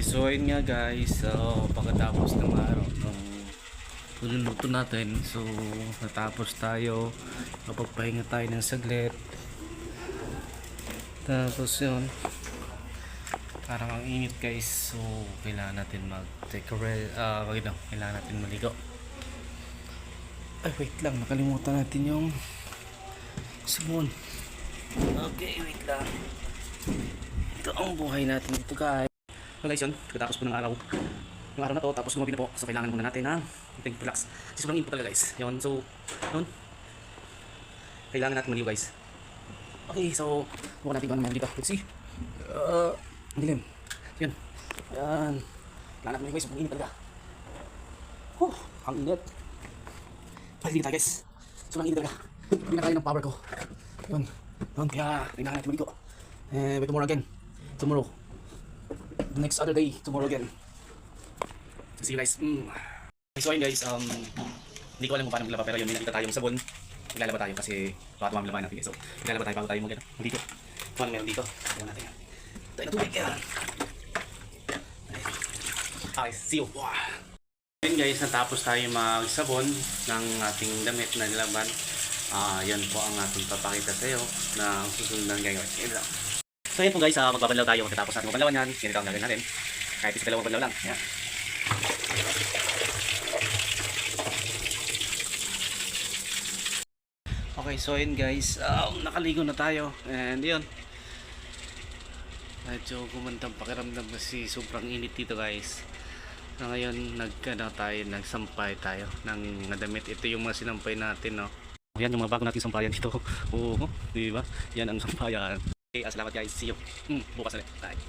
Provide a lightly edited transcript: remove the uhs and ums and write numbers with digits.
Okay, so yun nga guys, so pagkatapos ng araw ng pagluluto natin, so natapos tayo, kapagpahinga tayo ng saglit, tapos yun, parang ang init guys, so kailangan natin mag take a rest, kailangan natin maligo. Ay wait lang, nakalimutan natin yung sabon. Okay, wait lang, ito ang buhay natin dito guys. So guys, yun, pagkatapos po ng araw, yung araw na to, tapos gumabi na po, so kailangan muna natin ng konting relax kasi sobrang init po talaga guys. Yun, so yun, kailangan natin maliw guys. Okay, so bukan natin gawin naman dito. Let's see, ang dilim. Yun, yan, kailangan natin maliw guys, sobrang init talaga. Ang init. Paligid tayo guys, sobrang init talaga, hindi na kaya ng power ko. Yun, kaya kailangan natin maligo. By tomorrow again, tomorrow, the next other day, tomorrow again. So see you guys. So ayun guys, hindi ko alam kung paano maglaba, pero yun, may nakita tayong sabon. Maglalaba tayo kasi baka tumami laban natin guys. So maglalaba tayo bago tayo mag dito. Kung ano meron dito, tignan natin yan. Tayo na tubig yan. Okay, see you. Ayun guys, natapos tayo magsabon ng ating damit na nilaban. Yan po ang ating papakita sa iyo na susunod na gagawin. So yan po guys, magbabanlaw tayo matapos natin magbanlawan yan. Ganito ang gagawin natin. Kahit isa dalawang banlaw lang. Yan. Okay, so yun guys, nakaligo na tayo. And yun, medyo gumandang pakiramdam kasi sobrang init dito guys. So ngayon, nagsampay tayo ng damit. Ito yung mga sinampay natin, no. Yan yung mga bago natin sampayan dito. Oo, di ba? Yan ang sampayan. Okay, salamat guys. See you. Bukas ulit. Bye.